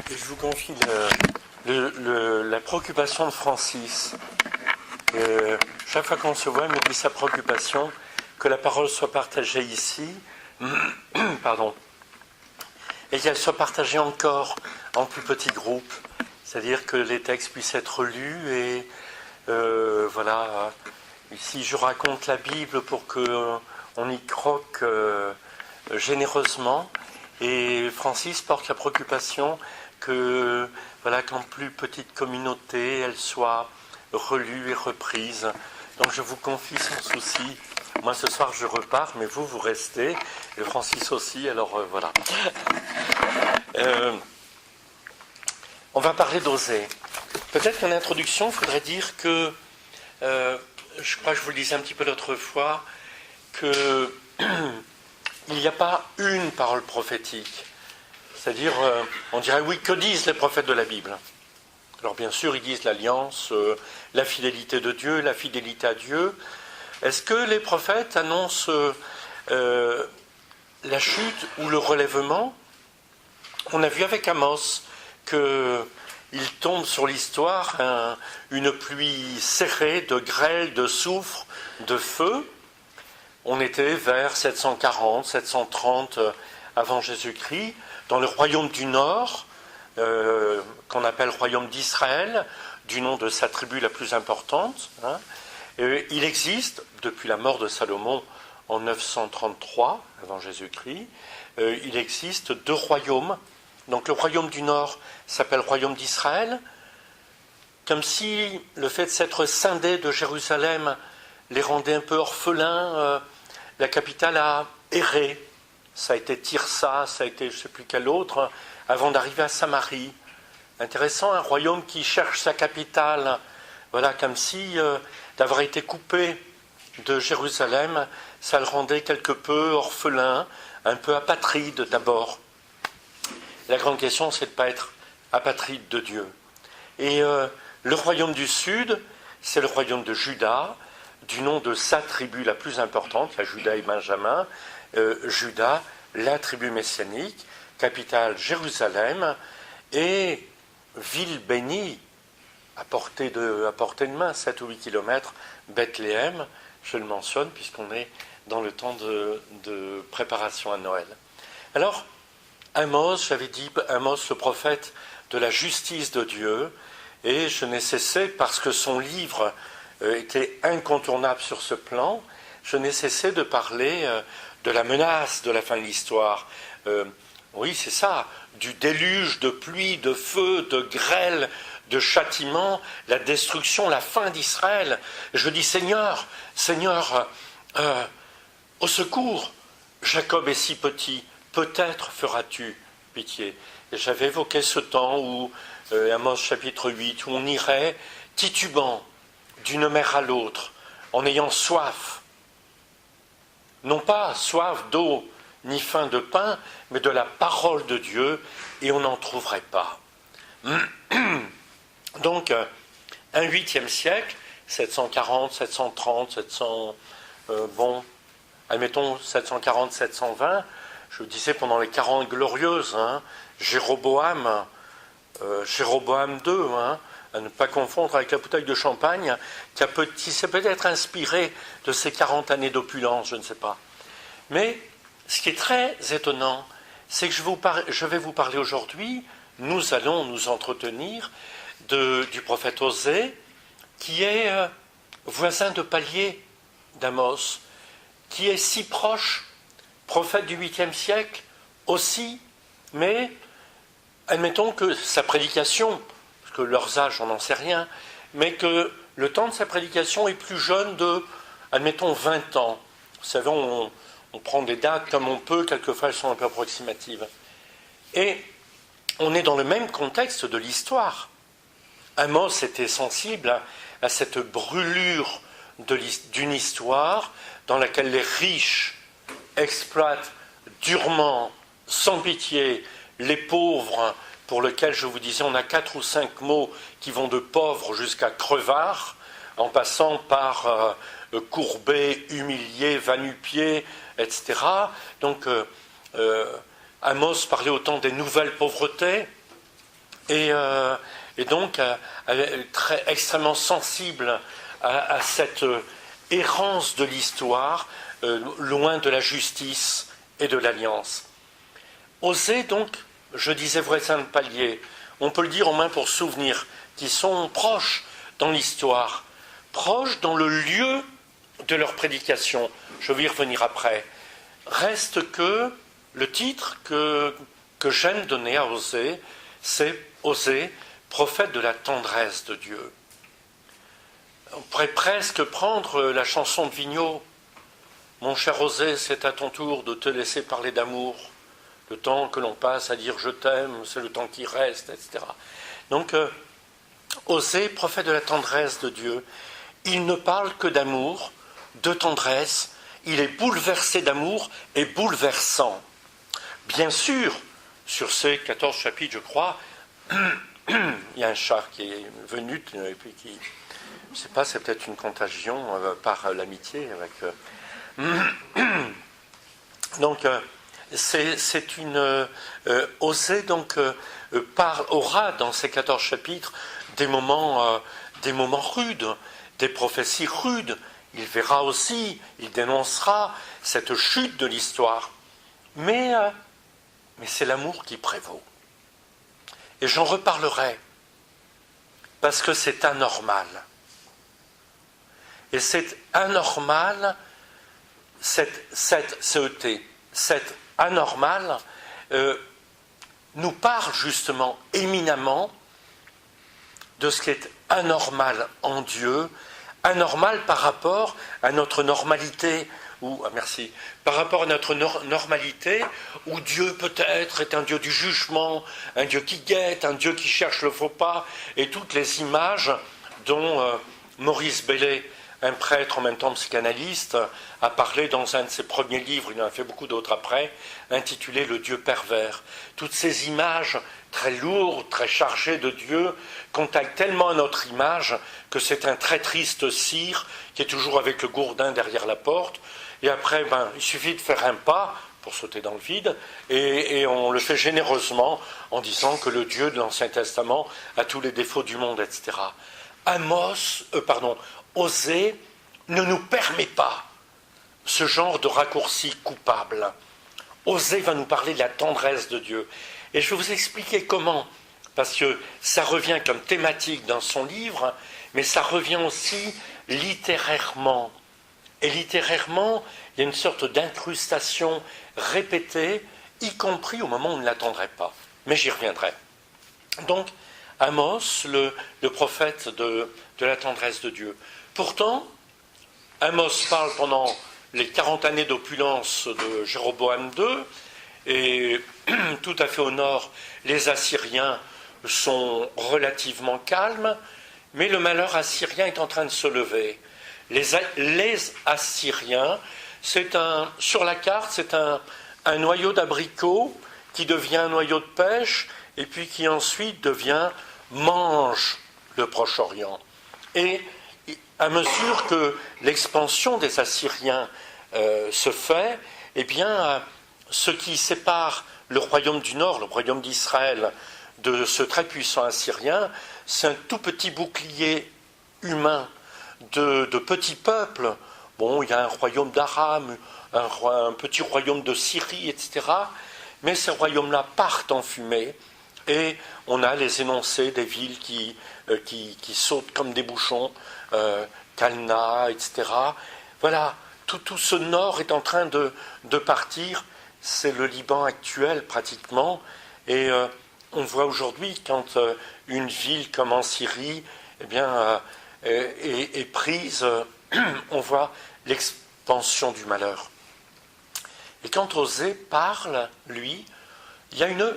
je vous confie la préoccupation de Francis. Chaque fois qu'on se voit, il me dit sa préoccupation, que la parole soit partagée ici, pardon, et qu'elle soit partagée encore en plus petits groupes, c'est-à-dire que les textes puissent être lus et voilà. Ici, je raconte la Bible pour qu'on y croque généreusement. Et Francis porte la préoccupation que, voilà, qu'en plus petite communauté, elle soit relue et reprise. Donc je vous confie sans souci. Moi ce soir je repars, mais vous restez, et Francis aussi, alors voilà. On va parler d'Osée. Peut-être qu'en introduction, il faudrait dire que, je crois que je vous le disais un petit peu l'autre fois, que il n'y a pas une parole prophétique. C'est-à-dire, on dirait, oui, que disent les prophètes de la Bible? Alors bien sûr, ils disent l'alliance, la fidélité de Dieu, la fidélité à Dieu. Est-ce que les prophètes annoncent la chute ou le relèvement? On a vu avec Amos qu'il tombe sur l'histoire une pluie serrée de grêle, de soufre, de feu. On était vers 740, 730 avant Jésus-Christ, dans le royaume du Nord, qu'on appelle royaume d'Israël, du nom de sa tribu la plus importante. Il existe, depuis la mort de Salomon en 933 avant Jésus-Christ, il existe deux royaumes. Donc le royaume du Nord s'appelle royaume d'Israël, comme si le fait de s'être scindé de Jérusalem les rendait un peu orphelins. La capitale a erré. Ça a été Tirsa, ça a été je ne sais plus quel autre, avant d'arriver à Samarie. Intéressant, un royaume qui cherche sa capitale. Voilà, comme si d'avoir été coupé de Jérusalem, ça le rendait quelque peu orphelin, un peu apatride d'abord. La grande question, c'est de ne pas être apatride de Dieu. Et le royaume du Sud, c'est le royaume de Juda, du nom de sa tribu la plus importante, la Juda et Benjamin. Juda, la tribu messianique, capitale Jérusalem, et ville bénie, à portée de main, 7 ou 8 kilomètres, Bethléem, je le mentionne, puisqu'on est dans le temps de préparation à Noël. Alors, Amos, j'avais dit, Amos, le prophète de la justice de Dieu, et je n'ai cessé, parce que son livre était incontournable sur ce plan, je n'ai cessé de parler de la menace de la fin de l'histoire. Oui, c'est ça, du déluge de pluie, de feu, de grêle, de châtiment, la destruction, la fin d'Israël. Je dis, Seigneur, au secours, Jacob est si petit, peut-être feras-tu pitié. Et j'avais évoqué ce temps où, Amos chapitre 8, où on irait titubant d'une mer à l'autre, en ayant soif. Non pas soif d'eau, ni faim de pain, mais de la parole de Dieu, et on n'en trouverait pas. Donc, un 8e siècle, 740, 730, 700, admettons 740, 720, je vous disais pendant les 40 glorieuses, Jéroboam II, à ne pas confondre avec la bouteille de champagne, qui s'est peut-être inspiré de ces 40 années d'opulence, je ne sais pas. Mais ce qui est très étonnant, c'est que je vais vous parler aujourd'hui, nous allons nous entretenir du prophète Osée, qui est voisin de palier d'Amos, qui est si proche, prophète du 8e siècle aussi, mais admettons que sa prédication, parce que leurs âges, on n'en sait rien, mais que le temps de sa prédication est plus jeune de, admettons, 20 ans. Vous savez, on prend des dates comme on peut, quelquefois elles sont un peu approximatives. Et on est dans le même contexte de l'histoire. Amos était sensible à cette brûlure d'une histoire dans laquelle les riches exploitent durement, sans pitié, les pauvres, pour lesquels je vous disais, on a 4 ou 5 mots qui vont de pauvre jusqu'à crevard, en passant par courbé, humilié, va-nu-pied, etc. Donc, Amos parlait autant des nouvelles pauvretés, Et donc extrêmement sensible à cette errance de l'histoire, loin de la justice et de l'alliance. Osée, donc, je disais voisins de palier, on peut le dire au moins pour souvenir, qui sont proches dans l'histoire, proches dans le lieu de leur prédication. Je vais y revenir après. Reste que le titre que j'aime donner à Osée, c'est Osée, prophète de la tendresse de Dieu. On pourrait presque prendre la chanson de Vigneault. Mon cher Osée, c'est à ton tour de te laisser parler d'amour. Le temps que l'on passe à dire je t'aime, c'est le temps qui reste, etc. Donc, Osée, prophète de la tendresse de Dieu, il ne parle que d'amour, de tendresse, il est bouleversé d'amour et bouleversant. Bien sûr, sur ces 14 chapitres, je crois, il y a un chat qui est venu, et puis qui, je ne sais pas, c'est peut-être une contagion par l'amitié avec... Donc, c'est une... Osée, donc, aura dans ces 14 chapitres des moments rudes, des prophéties rudes. Il verra aussi, il dénoncera cette chute de l'histoire. Mais c'est l'amour qui prévaut. Et j'en reparlerai, parce que c'est anormal. Et c'est anormal, cette anormal nous parle justement éminemment de ce qui est anormal en Dieu, anormal par rapport à notre normalité, par rapport à notre normalité, où Dieu peut-être est un Dieu du jugement, un Dieu qui guette, un Dieu qui cherche le faux pas, et toutes les images dont Maurice Bellet, un prêtre en même temps psychanalyste, a parlé dans un de ses premiers livres, il en a fait beaucoup d'autres après, intitulé Le Dieu pervers. Toutes ces images très lourdes, très chargées de Dieu, contactent tellement à notre image que c'est un très triste cire qui est toujours avec le gourdin derrière la porte. Et après, il suffit de faire un pas pour sauter dans le vide, et on le fait généreusement en disant que le Dieu de l'Ancien Testament a tous les défauts du monde, etc. Osée ne nous permet pas ce genre de raccourci coupable. Osée va nous parler de la tendresse de Dieu. Et je vais vous expliquer comment, parce que ça revient comme thématique dans son livre, mais ça revient aussi littérairement. Et littérairement, il y a une sorte d'incrustation répétée, y compris au moment où on ne l'attendrait pas. Mais j'y reviendrai. Donc, Amos, le prophète de la tendresse de Dieu. Pourtant, Amos parle pendant les 40 années d'opulence de Jéroboam II, et tout à fait au nord, les Assyriens sont relativement calmes, mais le malheur assyrien est en train de se lever. Les Assyriens, sur la carte, c'est un noyau d'abricot qui devient un noyau de pêche, et puis qui ensuite mange le Proche-Orient. Et à mesure que l'expansion des Assyriens se fait, eh bien, ce qui sépare le royaume du Nord, le royaume d'Israël, de ce très puissant Assyrien, c'est un tout petit bouclier humain de petits peuples. Bon, il y a un royaume d'Aram, un petit royaume de Syrie, etc. Mais ces royaumes-là partent en fumée, et on a les énoncés des villes qui sautent comme des bouchons, Kalna, etc. Voilà, tout ce nord est en train de partir. C'est le Liban actuel pratiquement, et on voit aujourd'hui quand une ville comme en Syrie est prise, on voit l'expansion du malheur. Et quand Osée parle, lui, il y a une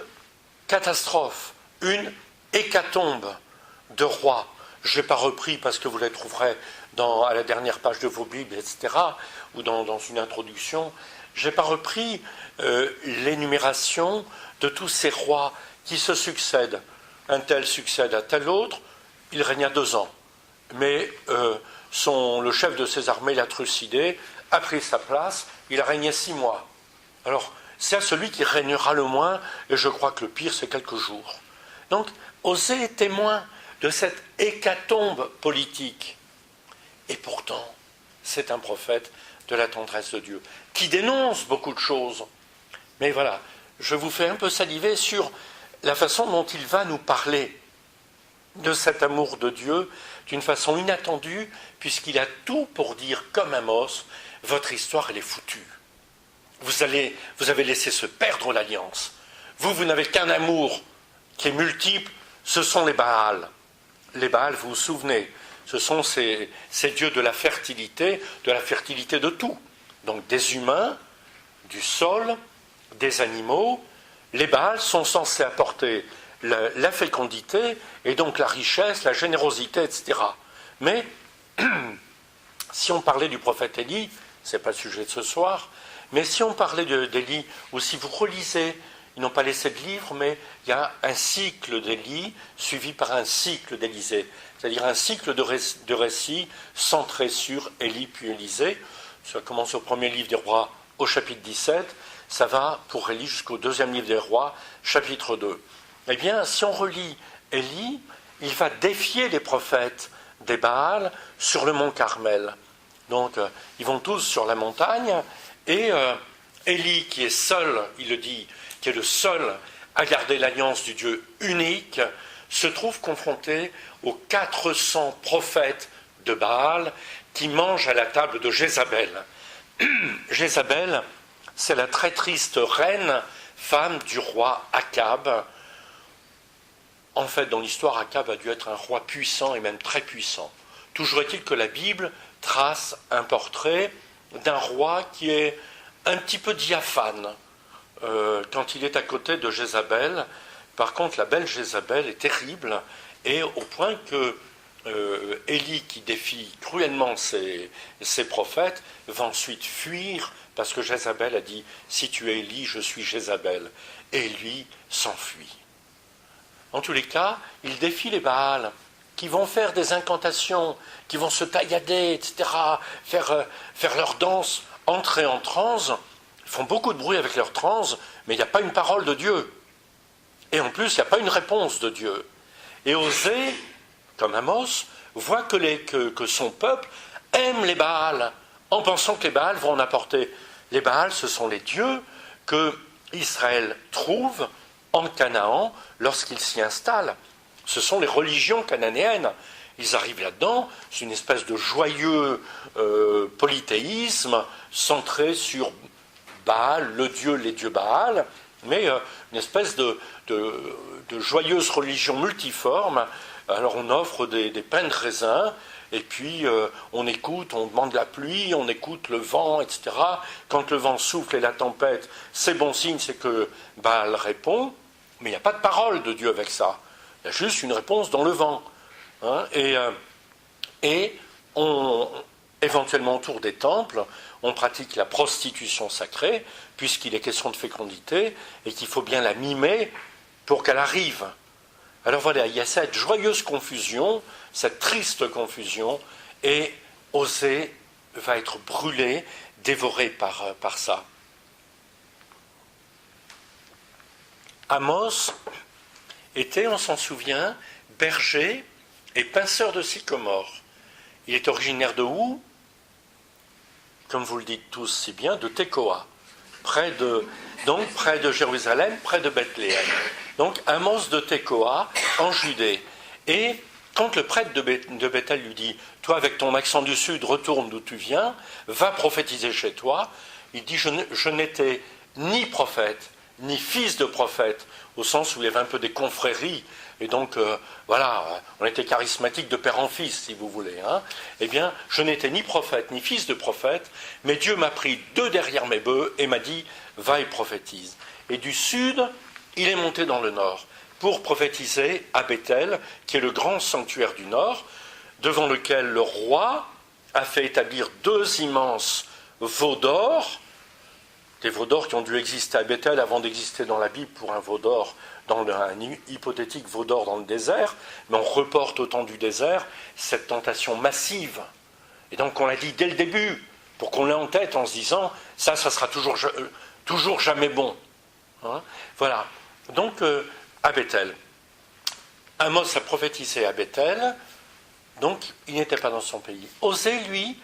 catastrophe, une hécatombe de rois. Je ne l'ai pas repris parce que vous les trouverez à la dernière page de vos Bibles, etc., ou dans une introduction. Je n'ai pas repris l'énumération de tous ces rois qui se succèdent. Un tel succède à tel autre, il régna 2 ans. Mais le chef de ses armées l'a trucidé, a pris sa place, il a régné 6 mois. Alors, c'est à celui qui régnera le moins, et je crois que le pire, c'est quelques jours. Donc, Osée est témoin de cette hécatombe politique. Et pourtant, c'est un prophète de la tendresse de Dieu, qui dénonce beaucoup de choses. Mais voilà, je vous fais un peu saliver sur la façon dont il va nous parler de cet amour de Dieu d'une façon inattendue, puisqu'il a tout pour dire, comme Amos, votre histoire, elle est foutue. Vous avez laissé se perdre l'alliance. Vous n'avez qu'un amour qui est multiple, ce sont les Baals. Les Baals, vous vous souvenez, ce sont ces dieux de la fertilité de tout. Donc des humains, du sol, des animaux. Les Baals sont censés apporter la fécondité et donc la richesse, la générosité, etc. Mais si on parlait du prophète Élie, ce n'est pas le sujet de ce soir, mais si on parlait d'Élie, ou si vous relisez, ils n'ont pas laissé de livre, mais il y a un cycle d'Élie suivi par un cycle d'Élisée, c'est-à-dire un cycle de récits centrés sur Élie puis Élisée. Ça commence au premier livre des rois au chapitre 17, ça va pour Élie jusqu'au deuxième livre des rois, chapitre 2. Eh bien, si on relit Élie, il va défier les prophètes des Baals sur le mont Carmel. Donc, ils vont tous sur la montagne, et Élie, qui est seul, il le dit, qui est le seul à garder l'alliance du Dieu unique, se trouve confronté aux 400 prophètes de Baal qui mangent à la table de Jézabel. Jézabel, c'est la très triste reine, femme du roi Akab. En fait, dans l'histoire, Akab a dû être un roi puissant et même très puissant. Toujours est-il que la Bible trace un portrait d'un roi qui est un petit peu diaphane quand il est à côté de Jézabel. Par contre, la belle Jézabel est terrible, et au point que Élie, qui défie cruellement ses prophètes, va ensuite fuir, parce que Jézabel a dit « Si tu es Élie, je suis Jézabel ». Et lui s'enfuit. En tous les cas, il défie les Baals, qui vont faire des incantations, qui vont se taillader, etc., faire leur danse, entrer en transe. Ils font beaucoup de bruit avec leur transe, mais il n'y a pas une parole de Dieu. Et en plus, il n'y a pas une réponse de Dieu. Et Osée, comme Amos, voit que son peuple aime les Baals, en pensant que les Baals vont en apporter. Les Baals, ce sont les dieux que Israël trouve en Canaan lorsqu'il s'y installe. Ce sont les religions cananéennes. Ils arrivent là-dedans, c'est une espèce de joyeux polythéisme centré sur Baal, les dieux Baal, mais une espèce de joyeuse religion multiforme. Alors on offre des pains de raisin, et puis on écoute, on demande la pluie, on écoute le vent, etc. Quand le vent souffle et la tempête, c'est bon signe, c'est que Baal répond, mais il n'y a pas de parole de Dieu avec ça. Il y a juste une réponse dans le vent. Hein, et éventuellement autour des temples, on pratique la prostitution sacrée, puisqu'il est question de fécondité, et qu'il faut bien la mimer pour qu'elle arrive. Alors voilà, il y a cette joyeuse confusion, cette triste confusion, et Osée va être brûlé, dévoré par ça. Amos était, on s'en souvient, berger et pinceur de sycomore. Il est originaire de où? Comme vous le dites tous si bien, de Tekoa, près de Jérusalem, près de Bethléem. Donc Amos de Tekoa, en Judée. Et quand le prêtre de Bethel lui dit « Toi, avec ton accent du sud, retourne d'où tu viens, va prophétiser chez toi », il dit « Je n'étais ni prophète, ni fils de prophète », au sens où il y avait un peu des confréries, et donc, on était charismatique de père en fils, si vous voulez. Hein. Eh bien, je n'étais ni prophète, ni fils de prophète, mais Dieu m'a pris de derrière mes bœufs et m'a dit « Va et prophétise ». Et du sud, il est monté dans le nord, pour prophétiser à Bethel, qui est le grand sanctuaire du nord, devant lequel le roi a fait établir 2 immenses veaux d'or, des veaux d'or qui ont dû exister à Bethel avant d'exister dans la Bible pour un veau d'or, un hypothétique veau d'or dans le désert, mais on reporte au temps du désert cette tentation massive. Et donc on l'a dit dès le début, pour qu'on l'ait en tête en se disant, ça sera toujours jamais bon. Hein, voilà. Donc à Bethel. Amos a prophétisé à Bethel, donc il n'était pas dans son pays. Osée, lui,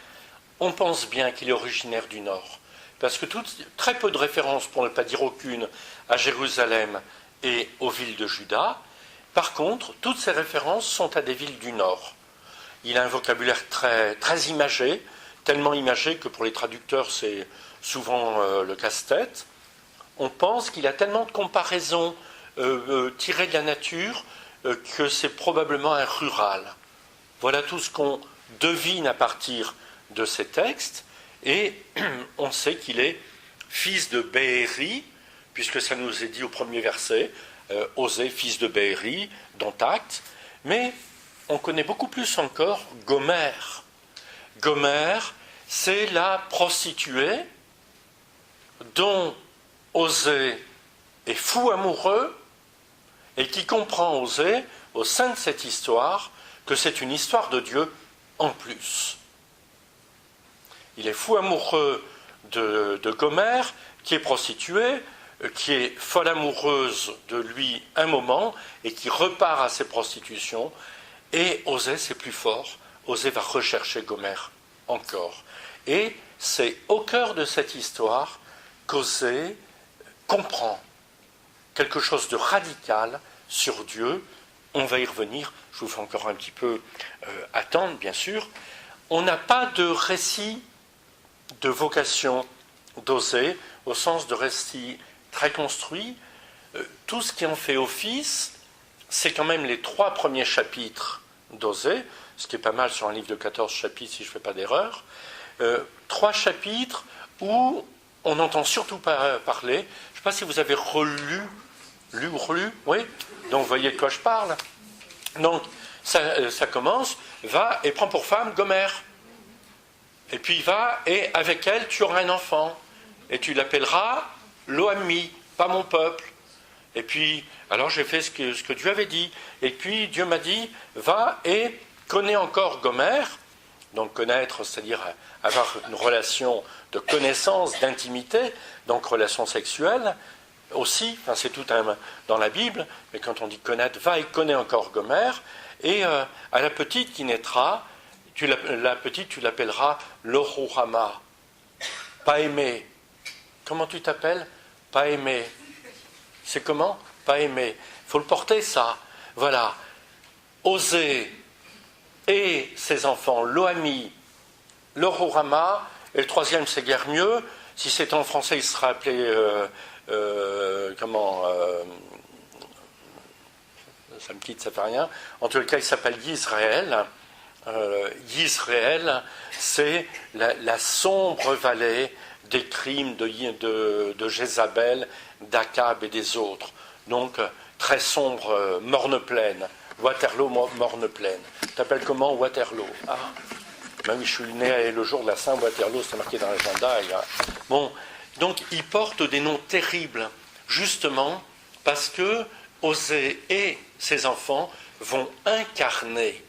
on pense bien qu'il est originaire du Nord, parce que très peu de références, pour ne pas dire aucune, à Jérusalem et aux villes de Juda. Par contre, toutes ces références sont à des villes du Nord. Il a un vocabulaire très, très imagé, tellement imagé que pour les traducteurs c'est souvent le casse-tête. On pense qu'il a tellement de comparaisons tirées de la nature que c'est probablement un rural. Voilà tout ce qu'on devine à partir de ces textes, et on sait qu'il est fils de Béhéri, puisque ça nous est dit au premier verset, Osée, fils de Béhéri, dont acte, mais on connaît beaucoup plus encore Gomère. Gomère, c'est la prostituée dont Osée est fou amoureux et qui comprend Osée, au sein de cette histoire, que c'est une histoire de Dieu en plus. Il est fou amoureux de Gomère, qui est prostituée, qui est folle amoureuse de lui un moment et qui repart à ses prostitutions. Et Osée, c'est plus fort. Osée va rechercher Gomère encore. Et c'est au cœur de cette histoire qu'Osée comprend quelque chose de radical sur Dieu. On va y revenir. Je vous fais encore un petit peu attendre, bien sûr. On n'a pas de récit de vocation d'Osée, au sens de récit très construit. Tout ce qui en fait office, c'est quand même les 3 premiers chapitres d'Osée, ce qui est pas mal sur un livre de 14 chapitres, si je ne fais pas d'erreur. 3 chapitres où on n'entend surtout pas parler. Je ne sais pas si vous avez relu, oui. Donc vous voyez de quoi je parle. Donc ça commence, va et prend pour femme Gomère. Et puis va et avec elle tu auras un enfant. Et tu l'appelleras Lo-Ami, pas mon peuple. Et puis, alors j'ai fait ce que Dieu avait dit. Et puis Dieu m'a dit, va et connais encore Gomère. Donc connaître, c'est-à-dire avoir une relation de connaissance, d'intimité, donc relation sexuelle aussi, enfin, c'est tout dans la Bible, mais quand on dit connaître, va et connais encore Gomère. Et à la petite qui naîtra, la petite tu l'appelleras Lo-Ruhamah, pas aimé. Comment tu t'appelles? Pas aimé. C'est comment? Pas aimé. Il faut le porter, ça. Voilà. Osée et ses enfants, Lo-Ami, Lo-Ruhamah, et le troisième, c'est guère mieux. Si c'était en français, il sera appelé... ça me quitte, ça fait rien. En tout cas, il s'appelle Yisraël. Yisraël, c'est la sombre vallée des crimes de Jézabel, d'Akab et des autres. Donc, très sombre, morne-pleine. Waterloo, morne-pleine. T'appelles comment Waterloo? Ah, même je suis né le jour de la Saint-Waterloo, c'est marqué dans l'agenda. Bon, donc ils portent des noms terribles, justement parce que Osée et ses enfants vont incarner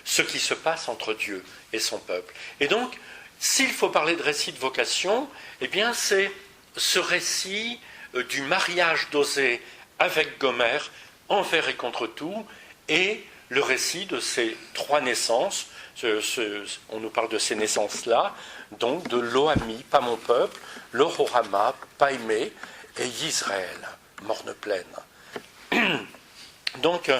ce qui se passe entre Dieu et son peuple. Et donc, s'il faut parler de récit de vocation, eh bien c'est ce récit du mariage d'Osée avec Gomère, envers et contre tout, et le récit de ces 3 naissances, on nous parle de ces naissances-là, donc de Lo-Ami, pas mon peuple, Lo-Ruhamah, pas aimé, et Yisraël, morne-pleine. Donc,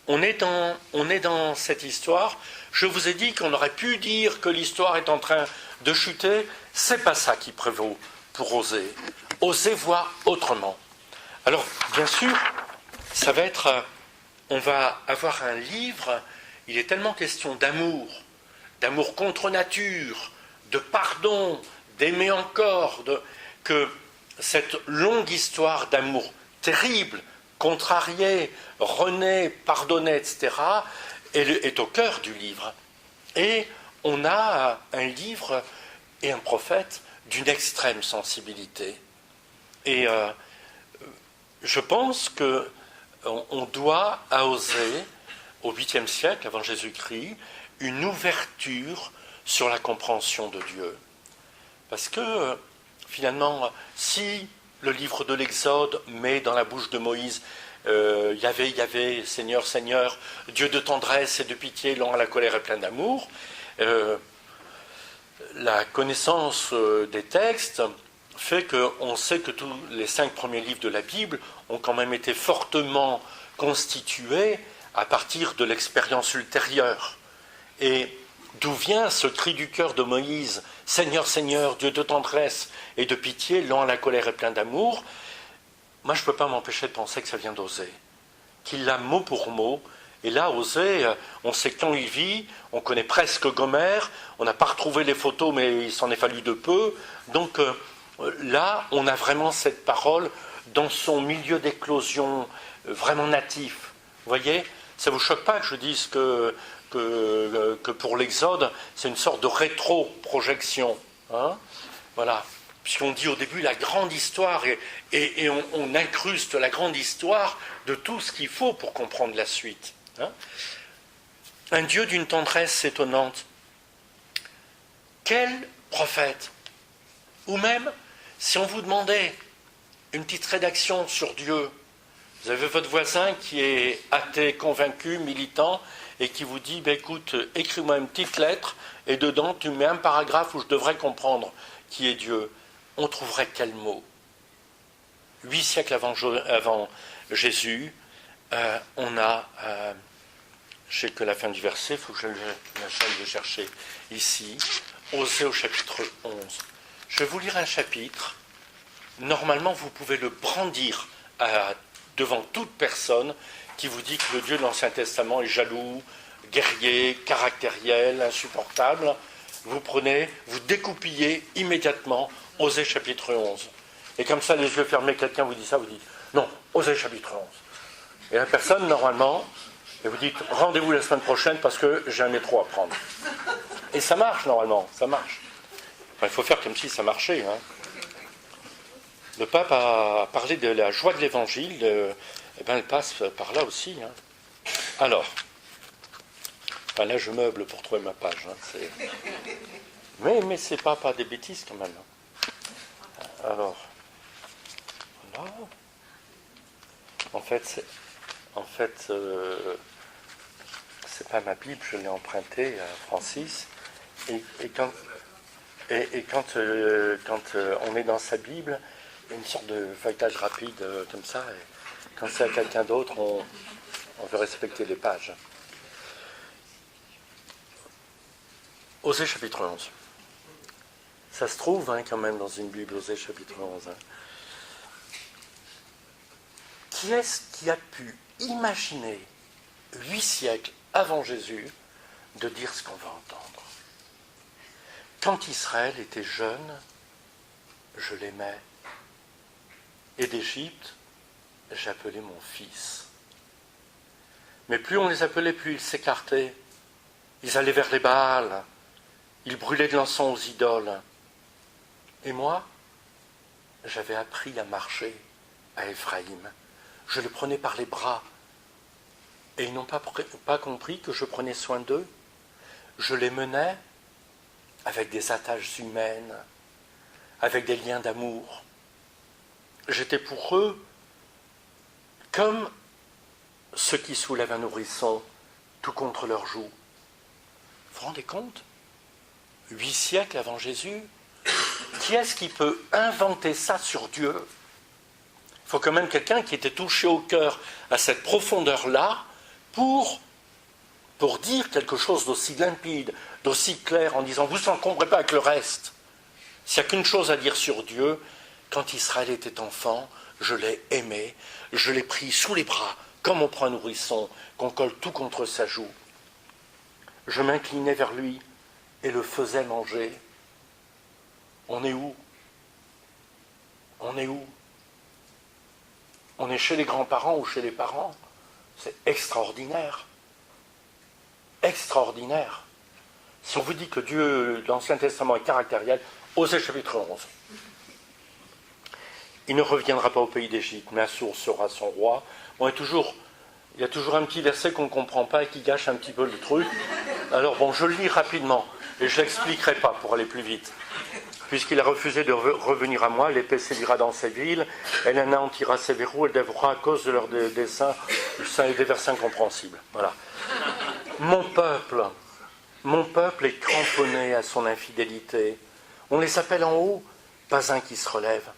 on est dans cette histoire. Je vous ai dit qu'on aurait pu dire que l'histoire est en train de chuter. C'est pas ça qui prévaut pour Osée. Osée voit autrement. Alors, bien sûr, ça va être... On va avoir un livre, il est tellement question d'amour contre nature, de pardon, d'aimer encore, que cette longue histoire d'amour terrible, contrarié, rené, pardonné, etc., est au cœur du livre. Et on a un livre et un prophète d'une extrême sensibilité. Et je pense qu'on doit à Osée, au 8e siècle avant Jésus-Christ, une ouverture sur la compréhension de Dieu. Parce que, finalement, si le livre de l'Exode met dans la bouche de Moïse Yahvé, Seigneur, Seigneur, Dieu de tendresse et de pitié, lent à la colère et plein d'amour. La connaissance des textes fait qu'on sait que tous les 5 premiers livres de la Bible ont quand même été fortement constitués à partir de l'expérience ultérieure. Et d'où vient ce cri du cœur de Moïse, Seigneur, Seigneur, Dieu de tendresse et de pitié, lent à la colère et plein d'amour? Moi, je ne peux pas m'empêcher de penser que ça vient d'Osée, qu'il l'a mot pour mot. Et là, Osée, on sait quand il vit, on connaît presque Gomère, on n'a pas retrouvé les photos, mais il s'en est fallu de peu. Donc là, on a vraiment cette parole dans son milieu d'éclosion vraiment natif. Vous voyez, ça ne vous choque pas que je dise que pour l'Exode, c'est une sorte de rétro-projection. Hein, voilà. Puisqu'on dit au début la grande histoire, et on incruste la grande histoire de tout ce qu'il faut pour comprendre la suite. Hein, un Dieu d'une tendresse étonnante. Quel prophète? Ou même, si on vous demandait une petite rédaction sur Dieu, vous avez votre voisin qui est athée, convaincu, militant, et qui vous dit, écoute, écris-moi une petite lettre, et dedans tu mets un paragraphe où je devrais comprendre qui est Dieu. On trouverait quel mot? 8 siècles avant Jésus, on a, je sais que la fin du verset, il faut que j'aille le chercher ici, Osée au chapitre 11. Je vais vous lire un chapitre. Normalement, vous pouvez le brandir devant toute personne qui vous dit que le Dieu de l'Ancien Testament est jaloux, guerrier, caractériel, insupportable. Vous prenez, vous découpillez immédiatement Osée chapitre 11. Et comme ça, les yeux fermés, quelqu'un vous dit ça, vous dites non, Osée chapitre 11. Et la personne, normalement, et vous dites rendez-vous la semaine prochaine parce que j'ai un métro à prendre. Et ça marche normalement, ça marche. Enfin, il faut faire comme si ça marchait. Hein. Le pape a parlé de la joie de l'évangile, elle passe par là aussi. Hein. Alors, enfin là je meuble pour trouver ma page. Hein, mais c'est pas des bêtises quand même. Hein. Alors, voilà. En fait, c'est pas ma Bible, je l'ai empruntée à Francis. Et quand on est dans sa Bible, il y a une sorte de feuilletage rapide comme ça. Et quand c'est à quelqu'un d'autre, on veut respecter les pages. Osée chapitre 11. Ça se trouve quand même dans une Bible, Osée chapitre 11. Hein. Qui est-ce qui a pu imaginer 8 siècles avant Jésus de dire ce qu'on va entendre? Quand Israël était jeune, je l'aimais. Et d'Égypte, j'appelais mon fils. Mais plus on les appelait, plus ils s'écartaient. Ils allaient vers les Baals. Ils brûlaient de l'encens aux idoles. Et moi, j'avais appris à marcher à Éphraïm. Je les prenais par les bras. Et ils n'ont pas compris que je prenais soin d'eux. Je les menais avec des attaches humaines, avec des liens d'amour. J'étais pour eux comme ceux qui soulèvent un nourrisson tout contre leur joue. Vous vous rendez compte? 8 siècles avant Jésus, qui est-ce qui peut inventer ça sur Dieu? Il faut quand même quelqu'un qui était touché au cœur à cette profondeur-là pour dire quelque chose d'aussi limpide, d'aussi clair, en disant « vous ne s'encombrez pas avec le reste ». S'il n'y a qu'une chose à dire sur Dieu, quand Israël était enfant, je l'ai aimé, je l'ai pris sous les bras, comme on prend un nourrisson, qu'on colle tout contre sa joue. Je m'inclinais vers lui et le faisais manger. On est où? On est où? On est chez les grands-parents ou chez les parents? C'est extraordinaire. Extraordinaire. Si on vous dit que Dieu, l'Ancien Testament est caractériel, Osée chapitre 11. Il ne reviendra pas au pays d'Égypte, mais Assour sera son roi. Bon, il y a toujours un petit verset qu'on ne comprend pas et qui gâche un petit peu le truc. Alors bon, je le lis rapidement et je ne l'expliquerai pas pour aller plus vite. Puisqu'il a refusé de revenir à moi, l'épée sévira dans ses villes, elle anéantira ses verrous, elle dévorera à cause de leurs desseins et des versets incompréhensibles. Voilà. Mon peuple est cramponné à son infidélité. On les appelle en haut, pas un qui se relève.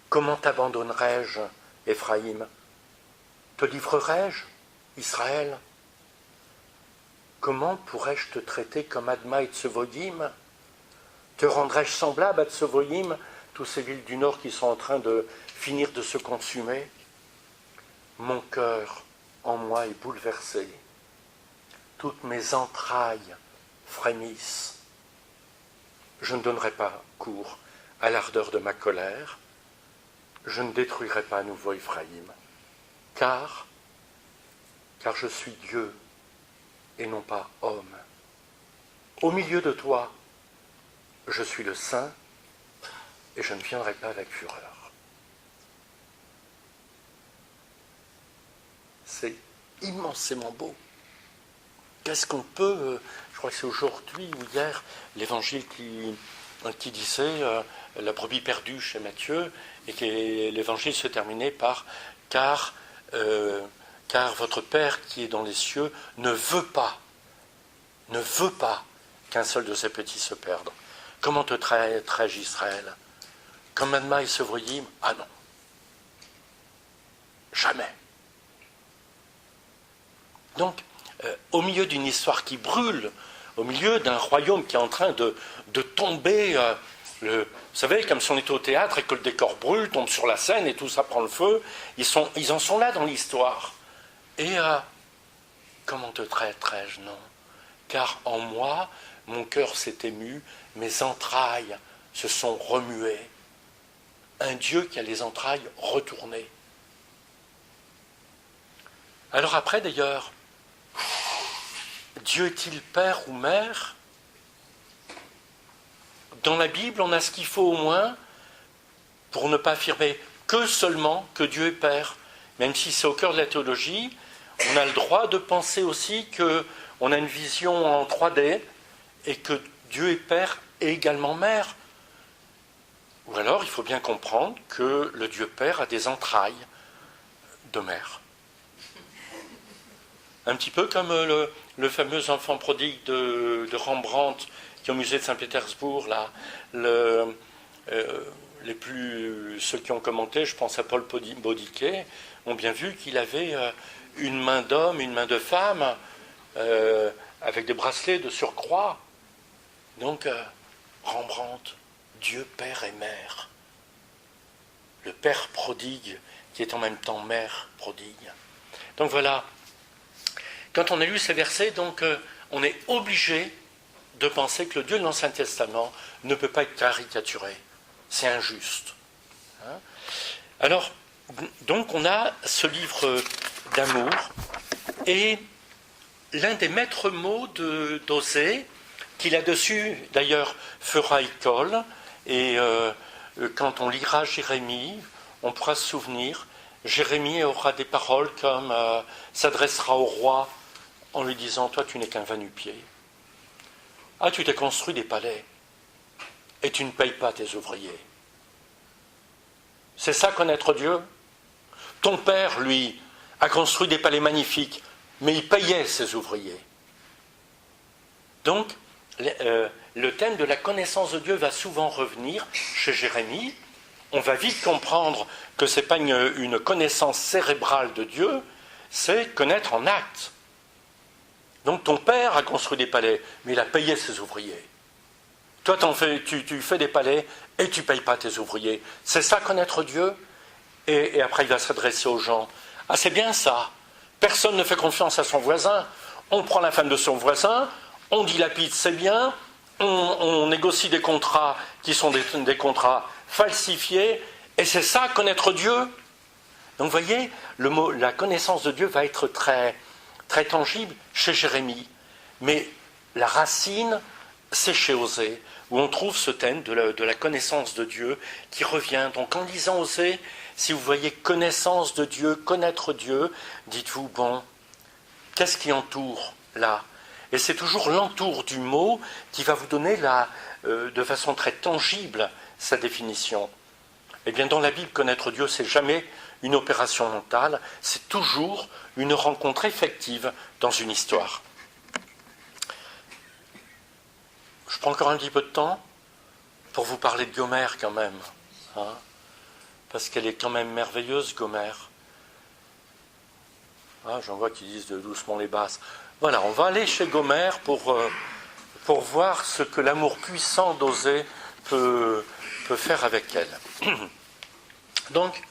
Comment t'abandonnerai-je, Éphraïm? Te livrerai-je, Israël? Comment pourrais-je te traiter comme Adma et Tsevoïm? Te rendrai-je semblable à Tsevoïm, tous ces villes du nord qui sont en train de finir de se consumer? Mon cœur en moi est bouleversé. Toutes mes entrailles frémissent. Je ne donnerai pas cours à l'ardeur de ma colère. Je ne détruirai pas à nouveau Éphraïm, car je suis Dieu et non pas homme. Au milieu de toi, je suis le Saint et je ne viendrai pas avec fureur. C'est immensément beau. Qu'est-ce qu'on peut, je crois que c'est aujourd'hui ou hier, l'évangile qui disait la brebis perdue chez Matthieu, et que l'évangile se terminait par car votre Père qui est dans les cieux ne veut pas qu'un seul de ses petits se perde. Comment te traiterai-je, Israël? Comme Adma et Tsevoïm? Ah non. Jamais. Donc, au milieu d'une histoire qui brûle, au milieu d'un royaume qui est en train de tomber, vous savez, comme si on était au théâtre et que le décor brûle, tombe sur la scène et tout ça prend le feu, ils en sont là dans l'histoire. Et comment te traiterai-je? Non. Car en moi, mon cœur s'est ému, mes entrailles se sont remuées. Un Dieu qui a les entrailles retournées. Alors après d'ailleurs, Dieu est-il père ou mère? Dans la Bible, on a ce qu'il faut au moins pour ne pas affirmer que seulement que Dieu est père. Même si c'est au cœur de la théologie, on a le droit de penser aussi qu'on a une vision en 3D et que Dieu est père et également mère. Ou alors, il faut bien comprendre que le Dieu père a des entrailles de mère. Un petit peu comme le fameux enfant prodigue de Rembrandt, qui est au musée de Saint-Pétersbourg, là, ceux qui ont commenté, je pense à Paul Baudiquet, ont bien vu qu'il avait une main d'homme, une main de femme, avec des bracelets de surcroît. Donc, Rembrandt, Dieu Père et Mère. Le Père prodigue, qui est en même temps Mère prodigue. Donc voilà. Quand on a lu ces versets, donc, on est obligé de penser que le Dieu de l'Ancien Testament ne peut pas être caricaturé. C'est injuste. Hein? Alors, donc on a ce livre d'amour, et l'un des maîtres mots d'Osée, qui là-dessus d'ailleurs fera école, et quand on lira Jérémie, on pourra se souvenir, Jérémie aura des paroles comme s'adressera au roi en lui disant « Toi, tu n'es qu'un va-nu-pied. Ah, tu t'es construit des palais et tu ne payes pas tes ouvriers. » C'est ça connaître Dieu? Ton père, lui, a construit des palais magnifiques, mais il payait ses ouvriers. Donc, le thème de la connaissance de Dieu va souvent revenir chez Jérémie. On va vite comprendre que ce n'est pas une connaissance cérébrale de Dieu, c'est connaître en acte. Donc ton père a construit des palais, mais il a payé ses ouvriers. Toi, tu fais des palais et tu ne payes pas tes ouvriers. C'est ça connaître Dieu? Et après, il va s'adresser aux gens. Ah, c'est bien ça. Personne ne fait confiance à son voisin. On prend la femme de son voisin, on dilapide, c'est bien. On négocie des contrats qui sont des contrats falsifiés. Et c'est ça, connaître Dieu. Donc, vous voyez, la connaissance de Dieu va être très, très tangible chez Jérémie. Mais la racine, c'est chez Osée, où on trouve ce thème de la connaissance de Dieu qui revient. Donc en lisant Osée, si vous voyez connaissance de Dieu, connaître Dieu, dites-vous, bon, qu'est-ce qui entoure là? Et c'est toujours l'entour du mot qui va vous donner de façon très tangible sa définition. Eh bien, dans la Bible, connaître Dieu, c'est jamais une opération mentale, c'est toujours une rencontre effective dans une histoire. Je prends encore un petit peu de temps pour vous parler de Gomère quand même, hein, parce qu'elle est quand même merveilleuse, Gomère. Ah, j'en vois qui disent de doucement les basses. Voilà, on va aller chez Gomère pour voir ce que l'amour puissant d'Osée peut faire avec elle. Donc,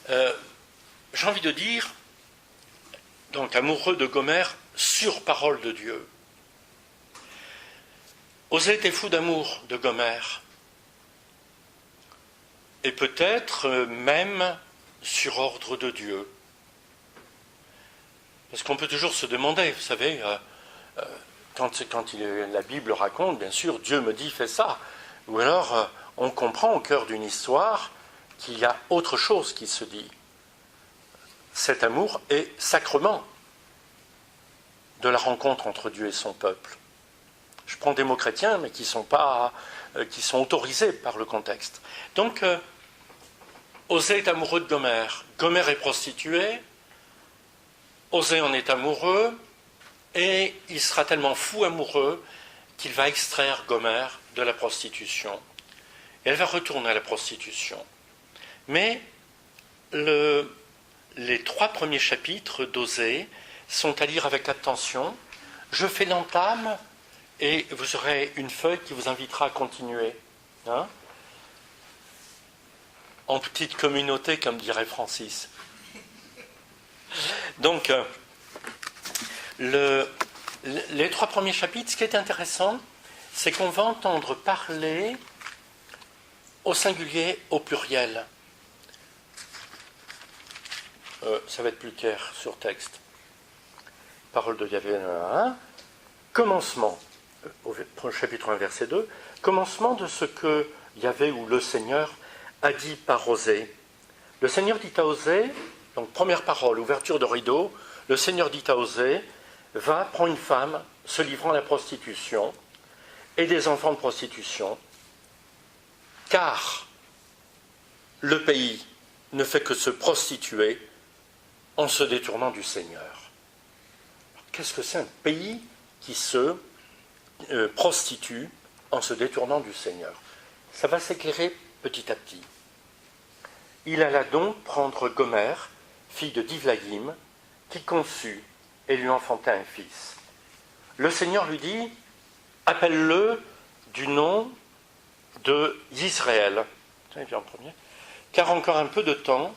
j'ai envie de dire, donc amoureux de Gomère sur parole de Dieu. Osée était fou d'amour de Gomère, et peut-être même sur ordre de Dieu. Parce qu'on peut toujours se demander, vous savez, quand la Bible raconte, bien sûr, Dieu me dit fais ça, ou alors on comprend au cœur d'une histoire qu'il y a autre chose qui se dit. Cet amour est sacrement de la rencontre entre Dieu et son peuple. Je prends des mots chrétiens, mais qui sont autorisés par le contexte. Donc, Osée est amoureux de Gomère. Gomère est prostituée. Osée en est amoureux. Et il sera tellement fou amoureux qu'il va extraire Gomère de la prostitution. Et elle va retourner à la prostitution. Mais les 3 premiers chapitres d'Osée sont à lire avec attention. Je fais l'entame et vous aurez une feuille qui vous invitera à continuer. Hein, en petite communauté, comme dirait Francis. Donc, les 3 premiers chapitres, ce qui est intéressant, c'est qu'on va entendre parler au singulier, au pluriel. Ça va être plus clair sur texte. Parole de Yahvé 1. Commencement, au chapitre 1, verset 2. Commencement de ce que Yahvé ou le Seigneur a dit par Osée. Le Seigneur dit à Osée, donc première parole, ouverture de rideau, le Seigneur dit à Osée, va, prends une femme se livrant à la prostitution et des enfants de prostitution, car le pays ne fait que se prostituer en se détournant du Seigneur. Alors, qu'est-ce que c'est un pays qui se prostitue en se détournant du Seigneur? Ça va s'éclairer petit à petit. Il alla donc prendre Gomère, fille de Divlaïm, qui conçut et lui enfanta un fils. Le Seigneur lui dit, appelle-le du nom de Israël, car encore un peu de temps,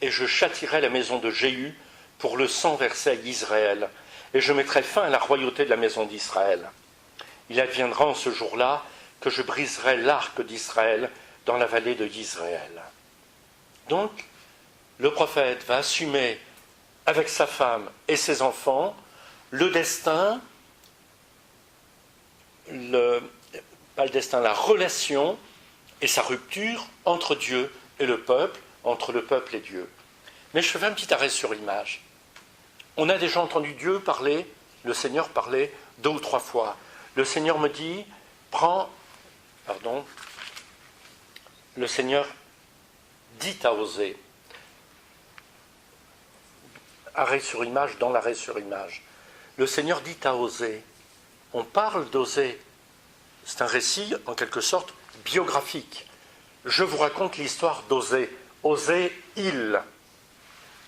et je châtierai la maison de Jéhu pour le sang versé à Israël, et je mettrai fin à la royauté de la maison d'Israël. Il adviendra en ce jour-là que je briserai l'arc d'Israël dans la vallée de Yisraël. Donc, le prophète va assumer avec sa femme et ses enfants le destin, la relation et sa rupture entre Dieu et le peuple, entre le peuple et Dieu. Mais je fais un petit arrêt sur image. On a déjà entendu Dieu parler, le Seigneur parler 2 ou 3 fois. Le Seigneur me dit, le Seigneur dit à Osée, arrêt sur image dans l'arrêt sur image. Le Seigneur dit à Osée, on parle d'Osée, c'est un récit en quelque sorte biographique. Je vous raconte l'histoire d'Osée. Osée, il.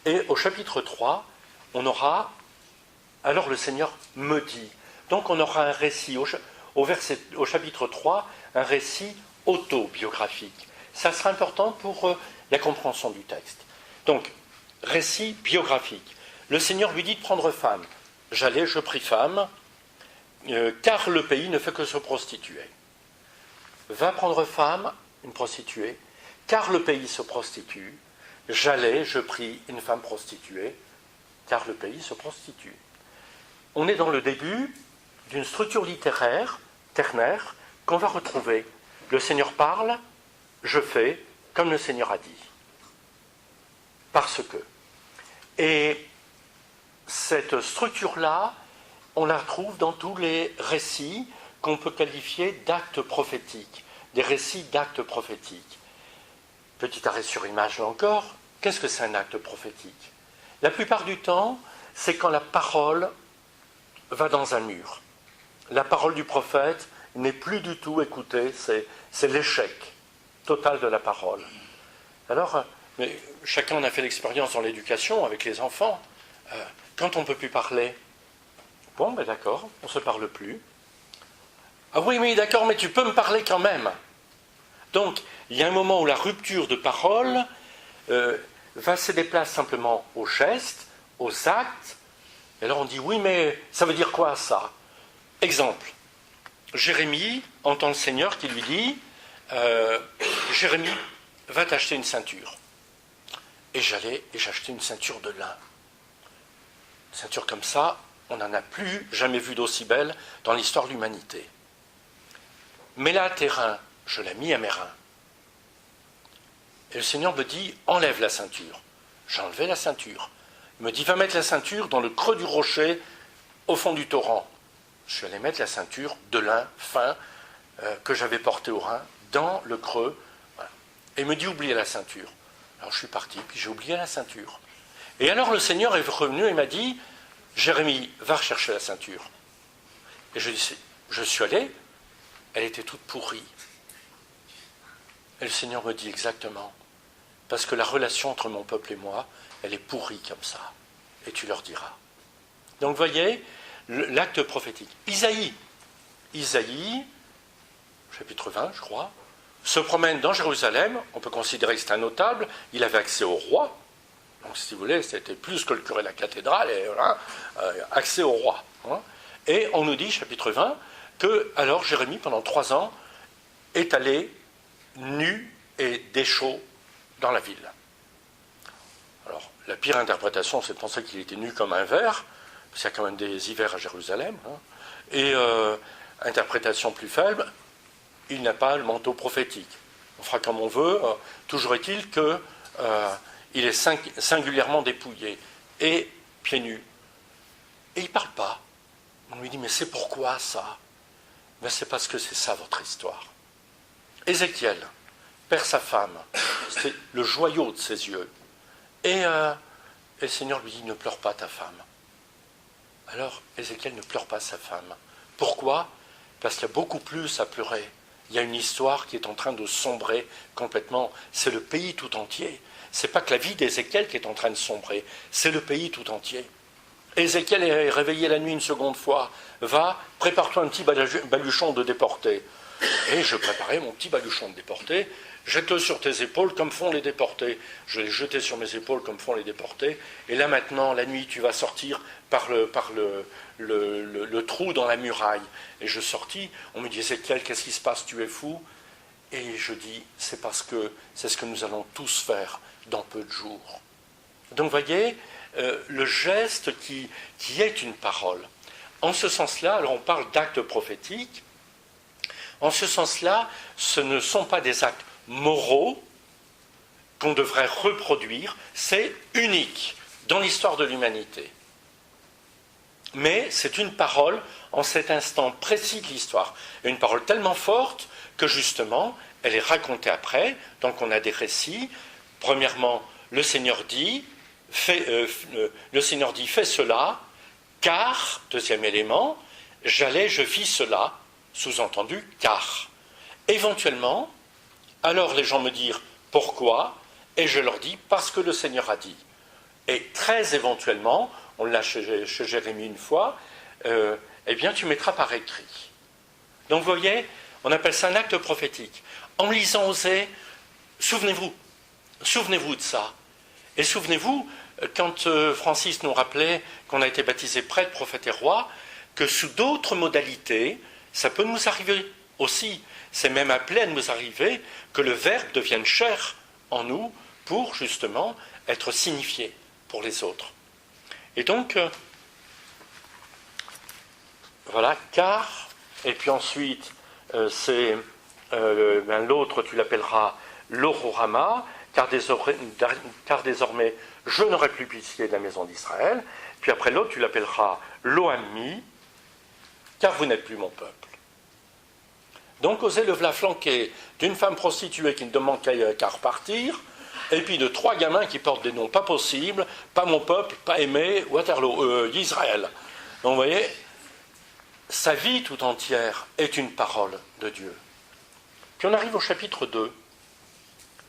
Et au chapitre 3, on aura, alors le Seigneur me dit. Donc on aura un récit, au chapitre 3, un récit autobiographique. Ça sera important pour la compréhension du texte. Donc, récit biographique. Le Seigneur lui dit de prendre femme. J'allais, je pris femme, car le pays ne fait que se prostituer. Va prendre femme, une prostituée, car le pays se prostitue. J'allais, je pris une femme prostituée, car le pays se prostitue. On est dans le début d'une structure littéraire, ternaire, qu'on va retrouver. Le Seigneur parle, je fais, comme le Seigneur a dit. Parce que. Et cette structure-là, on la retrouve dans tous les récits qu'on peut qualifier d'actes prophétiques, des récits d'actes prophétiques. Petit arrêt sur image là encore, qu'est-ce que c'est un acte prophétique? La plupart du temps, c'est quand la parole va dans un mur. La parole du prophète n'est plus du tout écoutée, c'est l'échec total de la parole. Alors, mais chacun en a fait l'expérience dans l'éducation avec les enfants. Quand on ne peut plus parler, bon, ben d'accord, on ne se parle plus. Ah oui, mais d'accord, mais tu peux me parler quand même. Donc, il y a un moment où la rupture de parole va se déplacer simplement aux gestes, aux actes. Et alors on dit, oui, mais ça veut dire quoi ça? Exemple, Jérémie entend le Seigneur qui lui dit, Jérémie, va t'acheter une ceinture. Et j'allais et j'achetais une ceinture de lin. Une ceinture comme ça, on n'en a plus jamais vu d'aussi belle dans l'histoire de l'humanité. Mets-la à tes reins, je l'ai mis à mes reins. Et le Seigneur me dit, enlève la ceinture. J'ai enlevé la ceinture. Il me dit, va mettre la ceinture dans le creux du rocher, au fond du torrent. Je suis allé mettre la ceinture de lin fin que j'avais portée au rein dans le creux. Voilà. Et il me dit, oubliez la ceinture. Alors je suis parti, puis j'ai oublié la ceinture. Et alors le Seigneur est revenu et m'a dit, Jérémie, va rechercher la ceinture. Et je suis allé, elle était toute pourrie. Et le Seigneur me dit exactement, parce que la relation entre mon peuple et moi, elle est pourrie comme ça. Et tu leur diras. Donc vous voyez, l'acte prophétique. Isaïe, chapitre 20, je crois, se promène dans Jérusalem, on peut considérer que c'est un notable, il avait accès au roi, donc si vous voulez, c'était plus que le curé de la cathédrale, et voilà, accès au roi. Hein. Et on nous dit, chapitre 20, que alors Jérémie, pendant 3 ans, est allé nu et déchaud dans la ville. Alors, la pire interprétation, c'est de penser qu'il était nu comme un ver, parce qu'il y a quand même des hivers à Jérusalem, hein. Et interprétation plus faible, il n'a pas le manteau prophétique. On fera comme on veut, toujours est-il qu'il est singulièrement dépouillé et pieds nus. Et il ne parle pas. On lui dit, mais c'est pourquoi ça? Mais c'est parce que c'est ça votre histoire. Ézéchiel perd sa femme, c'est le joyau de ses yeux. Et le Seigneur lui dit, ne pleure pas ta femme. Alors Ézéchiel ne pleure pas sa femme. Pourquoi? Parce qu'il y a beaucoup plus à pleurer. Il y a une histoire qui est en train de sombrer complètement. C'est le pays tout entier. Ce n'est pas que la vie d'Ézéchiel qui est en train de sombrer, c'est le pays tout entier. Ézéchiel est réveillé la nuit une seconde fois. Va, prépare-toi un petit baluchon de déporté. Et je préparais mon petit baluchon de déporté. Jette-le sur tes épaules comme font les déportés. Je l'ai jeté sur mes épaules comme font les déportés. Et là maintenant, la nuit, tu vas sortir par le trou dans la muraille. Et je sortis. On me dit, Ézéchiel, qu'est-ce qui se passe? Tu es fou? Et je dis, c'est parce que c'est ce que nous allons tous faire dans peu de jours. Donc, vous voyez, le geste qui est une parole. En ce sens-là, alors on parle d'actes prophétiques. En ce sens-là, ce ne sont pas des actes moraux qu'on devrait reproduire, c'est unique dans l'histoire de l'humanité. Mais c'est une parole en cet instant précis de l'histoire. Une parole tellement forte que justement, elle est racontée après, donc on a des récits. Premièrement, le Seigneur dit, fais cela, car, deuxième élément, je fis cela, sous-entendu, car. Éventuellement, alors les gens me dirent pourquoi, et je leur dis parce que le Seigneur a dit. Et très éventuellement, on l'a chez Jérémie une fois, eh bien tu mettras par écrit. Donc vous voyez, on appelle ça un acte prophétique. En lisant Osée, souvenez-vous de ça. Et souvenez-vous, quand Francis nous rappelait qu'on a été baptisé prêtre, prophète et roi, que sous d'autres modalités, ça peut nous arriver aussi. C'est même appelé à nous arriver que le Verbe devienne chair en nous pour justement être signifié pour les autres. Et donc, voilà, car, et puis ensuite, c'est l'autre, tu l'appelleras l'Ororama, car désormais, je n'aurai plus pitié de la maison d'Israël. Puis après l'autre, tu l'appelleras l'Oami, car vous n'êtes plus mon peuple. Donc oser le v'là flanquer d'une femme prostituée qui ne demande qu'à repartir, et puis de 3 gamins qui portent des noms pas possibles, pas mon peuple, pas aimé, Waterloo, Israël. Donc vous voyez, sa vie tout entière est une parole de Dieu. Puis on arrive au chapitre 2.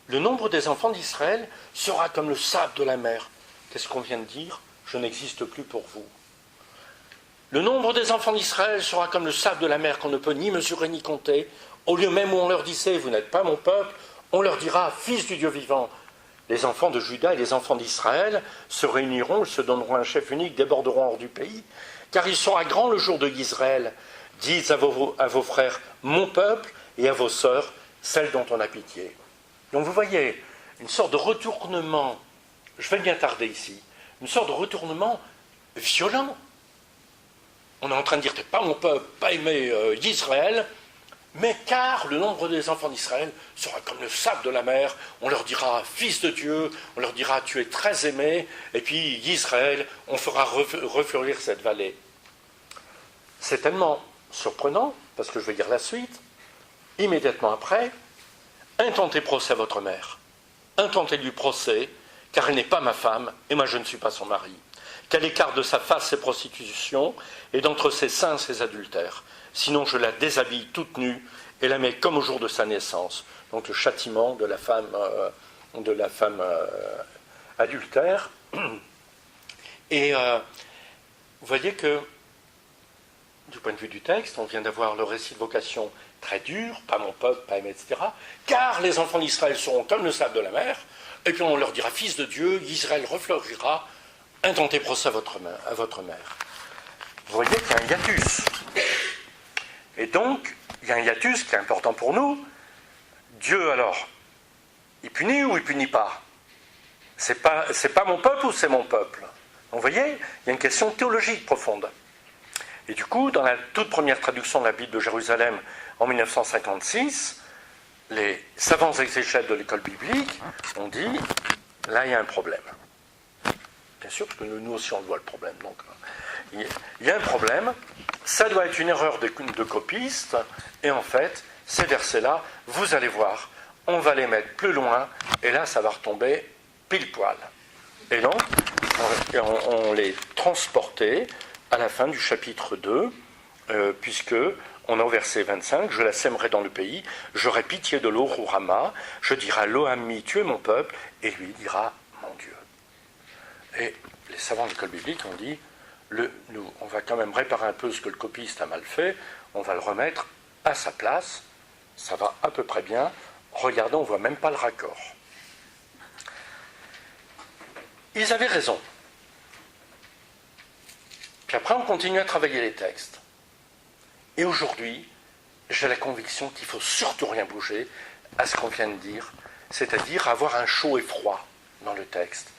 Le nombre des enfants d'Israël sera comme le sable de la mer. Qu'est-ce qu'on vient de dire? Je n'existe plus pour vous. Le nombre des enfants d'Israël sera comme le sable de la mer qu'on ne peut ni mesurer ni compter. Au lieu même où on leur disait « vous n'êtes pas mon peuple », on leur dira « fils du Dieu vivant ». Les enfants de Juda et les enfants d'Israël se réuniront, ils se donneront un chef unique, déborderont hors du pays, car il sera grand le jour de Israël. Dites à vos frères « mon peuple » et à vos sœurs « celles dont on a pitié ». Donc vous voyez, une sorte de retournement, je vais bien tarder ici, une sorte de retournement violent. On est en train de dire, t'es pas mon peuple, pas aimé d'Israël, mais car le nombre des enfants d'Israël sera comme le sable de la mer, on leur dira fils de Dieu, on leur dira tu es très aimé, et puis Israël, on fera refleurir cette vallée. C'est tellement surprenant, parce que je vais dire la suite, immédiatement après, intentez procès à votre mère, intentez-lui procès, car elle n'est pas ma femme, et moi je ne suis pas son mari. Qu'elle écarte de sa face ses prostitutions, et d'entre ses seins ses adultères. Sinon je la déshabille toute nue, et la mets comme au jour de sa naissance. Donc le châtiment de la femme adultère. Et vous voyez que, du point de vue du texte, on vient d'avoir le récit de vocation très dur, pas mon peuple, pas aimé, etc. Car les enfants d'Israël seront comme le sable de la mer, et puis on leur dira fils de Dieu, Israël refleurira, intentez procès à votre mère. Vous voyez qu'il y a un hiatus. Et donc, il y a un hiatus qui est important pour nous. Dieu, alors, il punit ou il punit pas? C'est pas mon peuple ou c'est mon peuple? Donc, vous voyez, il y a une question théologique profonde. Et du coup, dans la toute première traduction de la Bible de Jérusalem en 1956, les savants exégètes de l'école biblique ont dit, là il y a un problème. Bien sûr, parce que nous aussi on le voit le problème. Donc, il y a un problème, ça doit être une erreur de copiste, et en fait, ces versets-là, vous allez voir, on va les mettre plus loin, et là ça va retomber pile poil. Et donc, on les transportait à la fin du chapitre 2, puisque on a au verset 25, je la sèmerai dans le pays, j'aurai pitié de l'eau Rama, je dirai à Lo-Ammi, tu es mon peuple, et lui dira, mon Dieu. Et les savants de l'école biblique ont dit, on va quand même réparer un peu ce que le copiste a mal fait, on va le remettre à sa place, ça va à peu près bien, regardons, on ne voit même pas le raccord. Ils avaient raison. Puis après, on continue à travailler les textes. Et aujourd'hui, j'ai la conviction qu'il ne faut surtout rien bouger à ce qu'on vient de dire, c'est-à-dire avoir un chaud et froid dans le texte.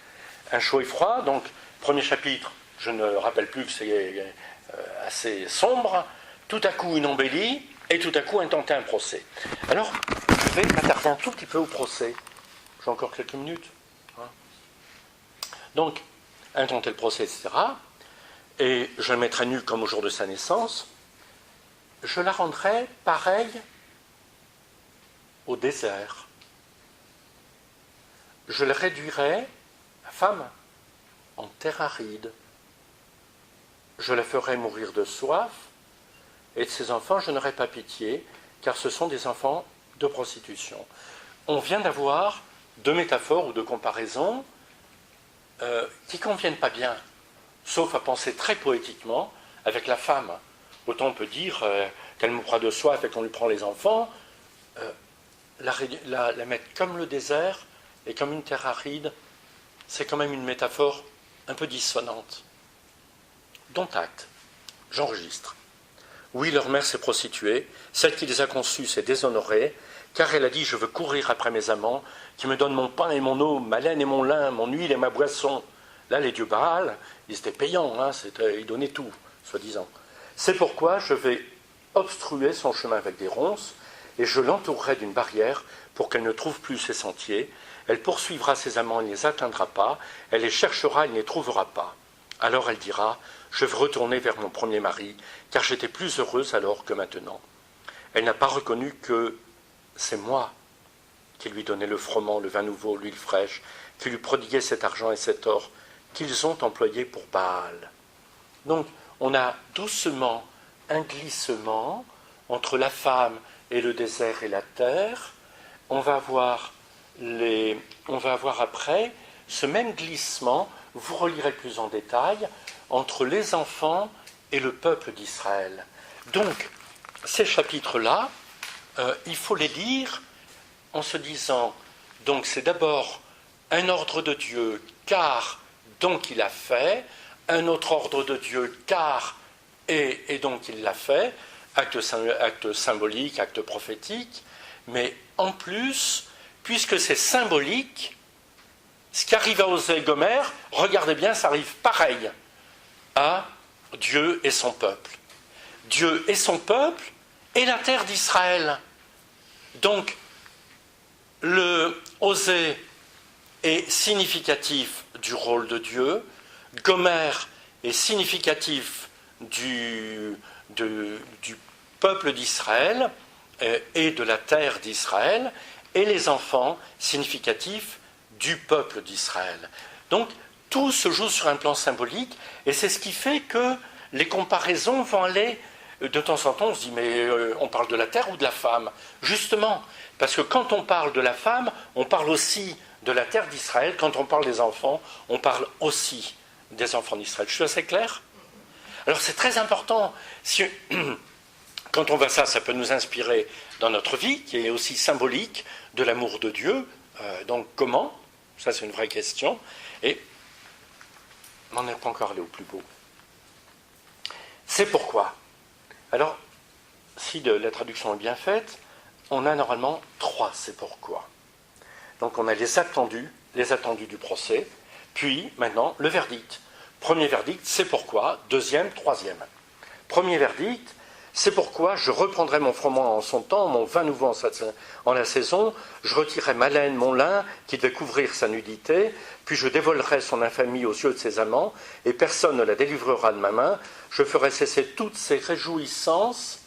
Un chaud et froid, donc, premier chapitre, je ne rappelle plus que c'est assez sombre, tout à coup une embellie, et tout à coup intenter un procès. Alors, je vais m'attarder un tout petit peu au procès. J'ai encore quelques minutes. Donc, intenter le procès, etc. Et je le mettrai nue comme au jour de sa naissance. Je la rendrai pareille au désert. Je la réduirai, la femme, en terre aride. Je la ferai mourir de soif, et de ses enfants je n'aurai pas pitié, car ce sont des enfants de prostitution. On vient d'avoir deux métaphores ou deux comparaisons qui ne conviennent pas bien, sauf à penser très poétiquement avec la femme. Autant on peut dire qu'elle mourra de soif et qu'on lui prend les enfants, la mettre comme le désert et comme une terre aride, c'est quand même une métaphore un peu dissonante. Dont acte, j'enregistre. Oui, leur mère s'est prostituée, celle qui les a conçus s'est déshonorée, car elle a dit « Je veux courir après mes amants, qui me donnent mon pain et mon eau, ma laine et mon lin, mon huile et ma boisson. » Là, les dieux Baal, ils étaient payants, ils donnaient tout, soi-disant. C'est pourquoi je vais obstruer son chemin avec des ronces, et je l'entourerai d'une barrière pour qu'elle ne trouve plus ses sentiers. Elle poursuivra ses amants, elle ne les atteindra pas, elle les cherchera, elle ne les trouvera pas. Alors elle dira « Je veux retourner vers mon premier mari, car j'étais plus heureuse alors que maintenant. » Elle n'a pas reconnu que c'est moi qui lui donnais le froment, le vin nouveau, l'huile fraîche, qui lui prodiguais cet argent et cet or qu'ils ont employés pour Baal. Donc, on a doucement un glissement entre la femme et le désert et la terre. On va voir après ce même glissement, vous relirez plus en détail, entre les enfants et le peuple d'Israël. Donc, ces chapitres-là, il faut les lire en se disant, donc c'est d'abord un ordre de Dieu, car donc il a fait, un autre ordre de Dieu, car et donc il l'a fait, acte symbolique, acte prophétique, mais en plus, puisque c'est symbolique, ce qui arrive à Osée et Gomer, regardez bien, ça arrive pareil à Dieu et son peuple. Dieu et son peuple et la terre d'Israël. Donc, le Osée est significatif du rôle de Dieu, Gomer est significatif du peuple d'Israël et de la terre d'Israël, et les enfants significatifs du peuple d'Israël. Donc, tout se joue sur un plan symbolique, et c'est ce qui fait que les comparaisons vont aller, de temps en temps, on se dit, mais on parle de la terre ou de la femme? Justement, parce que quand on parle de la femme, on parle aussi de la terre d'Israël. Quand on parle des enfants, on parle aussi des enfants d'Israël. Je suis assez clair? Alors c'est très important. Quand on voit ça, ça peut nous inspirer dans notre vie, qui est aussi symbolique de l'amour de Dieu. Donc comment? Ça c'est une vraie question. Et on n'en est pas encore allé au plus beau. C'est pourquoi. Alors, si la traduction est bien faite, on a normalement 3 c'est pourquoi. Donc on a les attendus du procès, puis maintenant le verdict. Premier verdict, c'est pourquoi. Deuxième, troisième. Premier verdict, c'est pourquoi je reprendrai mon froment en son temps, mon vin nouveau en la saison, je retirerai ma laine, mon lin, qui devait couvrir sa nudité, puis je dévoilerai son infamie aux yeux de ses amants, et personne ne la délivrera de ma main, je ferai cesser toutes ses réjouissances.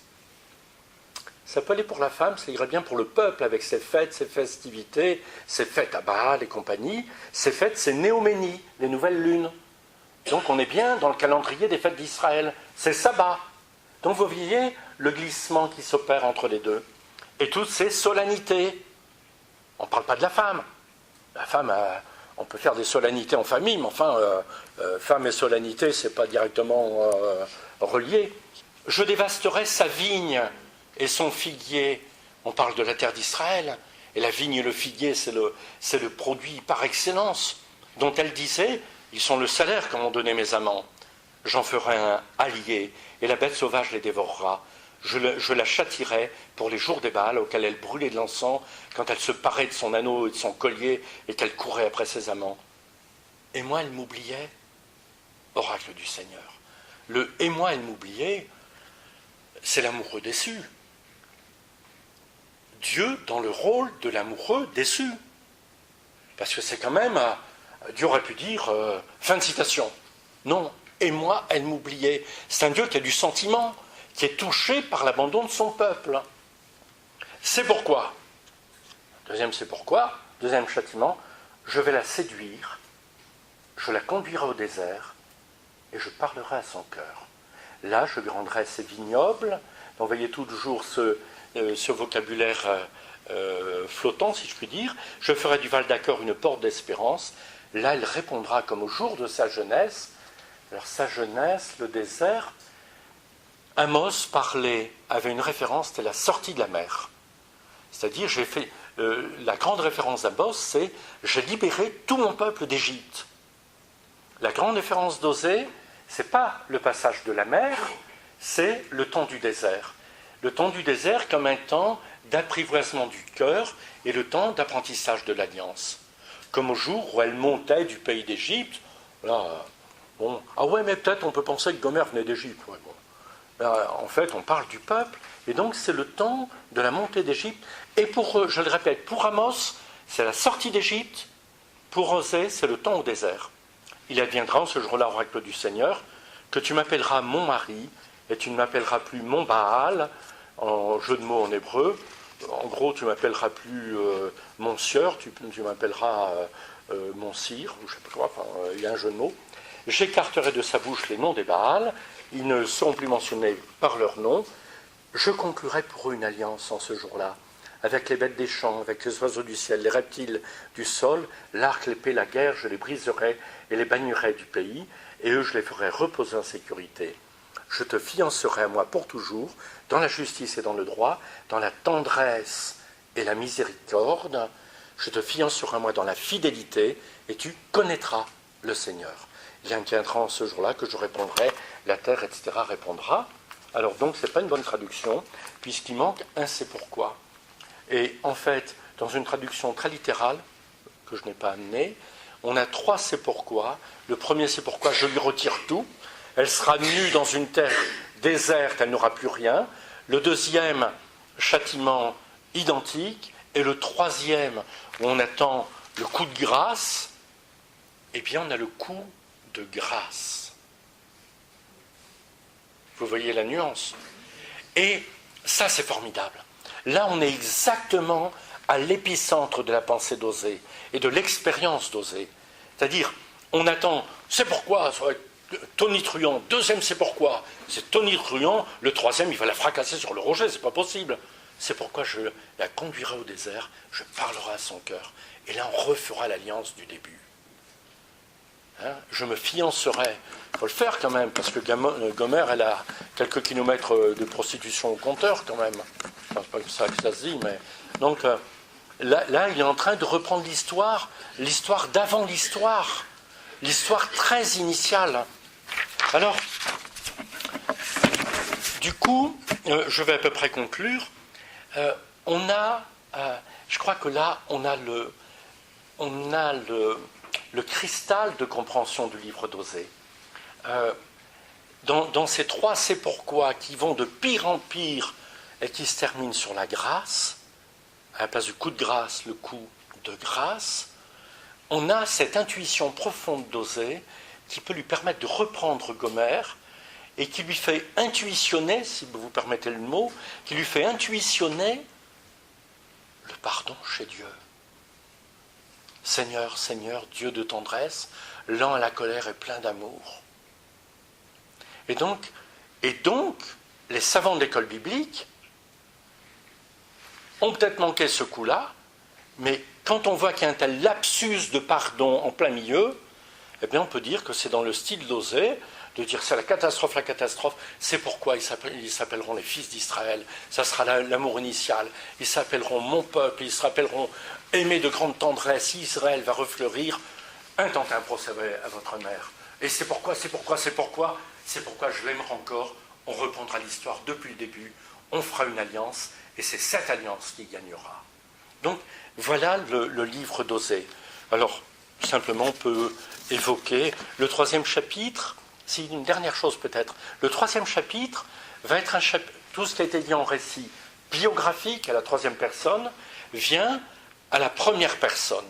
Ça peut aller pour la femme, ça irait bien pour le peuple, avec ses fêtes, ses festivités, ses fêtes à Baal et compagnie, ses fêtes, ses néoménies, les nouvelles lunes. Donc on est bien dans le calendrier des fêtes d'Israël, c'est sabbat. Donc vous voyez le glissement qui s'opère entre les deux. Et toutes ces solennités. On ne parle pas de la femme. La femme, on peut faire des solennités en famille, mais enfin, femme et solennité, ce n'est pas directement relié. Je dévasterai sa vigne et son figuier. On parle de la terre d'Israël. Et la vigne et le figuier, c'est le produit par excellence, dont elle disait, ils sont le salaire que m'ont donné mes amants. J'en ferai un allié, et la bête sauvage les dévorera. Je la châtierai pour les jours des Baals, auxquels elle brûlait de l'encens, quand elle se parait de son anneau et de son collier, et qu'elle courait après ses amants. Et moi, elle m'oubliait, oracle du Seigneur. Le « et moi, elle m'oubliait », c'est l'amoureux déçu. Dieu dans le rôle de l'amoureux déçu. Parce que c'est quand même, Dieu aurait pu dire, fin de citation. Non, et moi, elle m'oubliait. C'est un Dieu qui a du sentiment, qui est touché par l'abandon de son peuple. C'est pourquoi, deuxième c'est pourquoi, deuxième châtiment, je vais la séduire, je la conduirai au désert, et je parlerai à son cœur. Là, je lui rendrai ses vignobles. Donc, vous voyez toujours ce vocabulaire flottant, si je puis dire. Je ferai du Val d'Accord une porte d'espérance. Là, elle répondra comme au jour de sa jeunesse. Alors, sa jeunesse, le désert, Amos avait une référence, c'était la sortie de la mer. C'est-à-dire, la grande référence d'Amos, c'est « j'ai libéré tout mon peuple d'Égypte ». La grande référence d'Osée, ce n'est pas le passage de la mer, c'est le temps du désert. Le temps du désert comme un temps d'apprivoisement du cœur et le temps d'apprentissage de l'alliance. Comme au jour où elle montait du pays d'Égypte, là, bon, ah ouais, mais peut-être on peut penser que Gomer venait d'Égypte. Ouais, bon. Là, en fait, on parle du peuple, et donc c'est le temps de la montée d'Égypte. Et pour, je le répète, pour Amos, c'est la sortie d'Égypte, pour Osée, c'est le temps au désert. Il adviendra en ce jour-là, oracle du Seigneur, que tu m'appelleras mon mari, et tu ne m'appelleras plus mon Baal, en jeu de mots en hébreu. En gros, tu m'appelleras plus mon sieur, tu m'appelleras mon sire, ou je sais pas quoi, enfin, il y a un jeu de mots. J'écarterai de sa bouche les noms des Baals, ils ne seront plus mentionnés par leur nom. Je conclurai pour eux une alliance en ce jour-là, avec les bêtes des champs, avec les oiseaux du ciel, les reptiles du sol, l'arc, l'épée, la guerre, je les briserai et les bannirai du pays, et eux je les ferai reposer en sécurité. Je te fiancerai à moi pour toujours, dans la justice et dans le droit, dans la tendresse et la miséricorde. Je te fiancerai à moi dans la fidélité, et tu connaîtras le Seigneur. Il viendra en ce jour-là que je répondrai, la terre, etc. répondra. Alors donc, ce n'est pas une bonne traduction, puisqu'il manque un c'est pourquoi. Et en fait, dans une traduction très littérale, que je n'ai pas amenée, on a 3 c'est pourquoi. Le premier c'est pourquoi je lui retire tout. Elle sera nue dans une terre déserte, elle n'aura plus rien. Le deuxième, châtiment identique. Et le troisième, où on attend le coup de grâce, eh bien on a le coup de grâce. Vous voyez la nuance. Et ça, c'est formidable. Là, on est exactement à l'épicentre de la pensée d'Osée et de l'expérience d'Osée. C'est-à-dire, on attend, c'est pourquoi, ça va être tonitruant. Deuxième, c'est pourquoi. C'est tonitruant. Le troisième, il va la fracasser sur le rocher, c'est pas possible. C'est pourquoi je la conduirai au désert, je parlerai à son cœur. Et là, on refera l'alliance du début. Hein, je me fiancerai. Il faut le faire quand même, parce que Gomer, elle a quelques kilomètres de prostitution au compteur quand même. Enfin, c'est pas comme ça que ça se dit, mais... Donc, là, il est en train de reprendre l'histoire d'avant l'histoire très initiale. Alors, du coup, je vais à peu près conclure. Je crois que là, on a le cristal de compréhension du livre d'Osée. Dans ces 3 c'est pourquoi qui vont de pire en pire et qui se terminent sur la grâce, à la place du coup de grâce, le coup de grâce, on a cette intuition profonde d'Osée qui peut lui permettre de reprendre Gomer et qui lui fait intuitionner, si vous permettez le mot, qui lui fait intuitionner le pardon chez Dieu. Seigneur, Seigneur, Dieu de tendresse, lent à la colère et plein d'amour. Et donc, les savants de l'école biblique ont peut-être manqué ce coup-là, mais quand on voit qu'il y a un tel lapsus de pardon en plein milieu, eh bien on peut dire que c'est dans le style d'Osée, de dire c'est la catastrophe, c'est pourquoi ils s'appelleront les fils d'Israël, ça sera l'amour initial, ils s'appelleront mon peuple, ils s'appelleront aimés de grande tendresse, Israël va refleurir, intentez un procès à votre mère. Et c'est pourquoi je l'aimerai encore, on reprendra l'histoire depuis le début, on fera une alliance, et c'est cette alliance qui gagnera. Donc voilà le livre d'Osée. Alors, simplement on peut évoquer le 3e chapitre. C'est une dernière chose peut-être. Le 3e chapitre va être tout ce qui a été dit en récit biographique à la 3e personne vient à la 1re personne.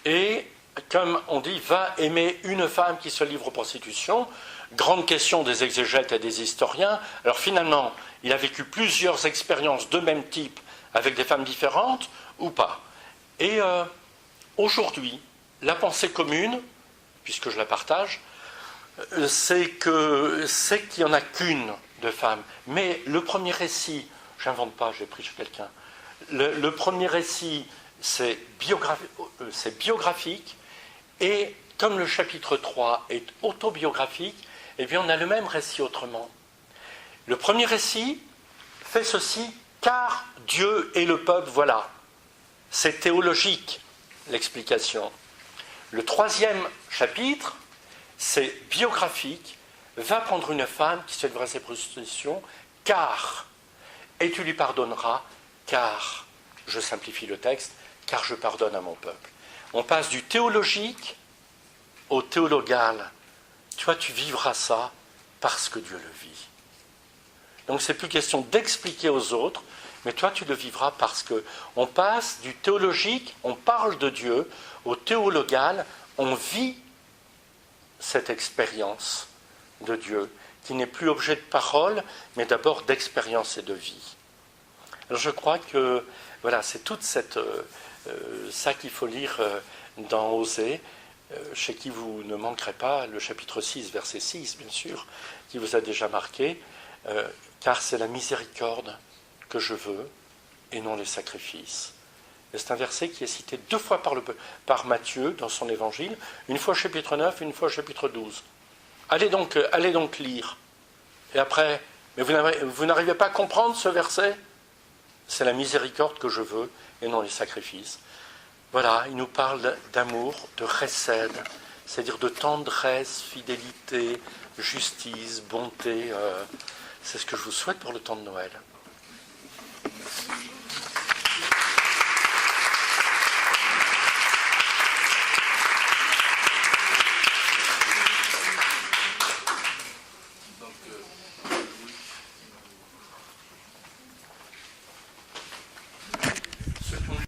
Et comme on dit, va aimer une femme qui se livre aux prostitutions. Grande question des exégètes et des historiens. Alors finalement, il a vécu plusieurs expériences de même type avec des femmes différentes ou pas. Et aujourd'hui, la pensée commune, puisque je la partage, c'est qu'il n'y en a qu'une de femme. Mais le premier récit, j'invente pas, j'ai pris chez quelqu'un, le premier récit, c'est biographique, et comme le chapitre 3 est autobiographique, eh bien on a le même récit autrement. Le premier récit fait ceci, car Dieu et le peuple, voilà. C'est théologique, l'explication. Le 3e chapitre, c'est biographique, va prendre une femme qui se livre à ses prostitutions, car, et tu lui pardonneras, car, je simplifie le texte, car je pardonne à mon peuple. On passe du théologique au théologal. Tu vois, tu vivras ça parce que Dieu le vit. Donc c'est plus question d'expliquer aux autres, mais toi tu le vivras parce que on passe du théologique, on parle de Dieu, au théologal, on vit cette expérience de Dieu qui n'est plus objet de parole, mais d'abord d'expérience et de vie. Alors je crois que voilà, c'est toute ça qu'il faut lire dans Osée, chez qui vous ne manquerez pas le chapitre 6, verset 6, bien sûr, qui vous a déjà marqué, car c'est la miséricorde que je veux et non les sacrifices. Et c'est un verset qui est cité 2 fois par Matthieu dans son évangile, une fois au chapitre 9, une fois au chapitre 12. Allez donc lire. Et après, mais vous n'arrivez pas à comprendre ce verset ? C'est la miséricorde que je veux et non les sacrifices. Voilà, il nous parle d'amour, de chesed, c'est-à-dire de tendresse, fidélité, justice, bonté. C'est ce que je vous souhaite pour le temps de Noël.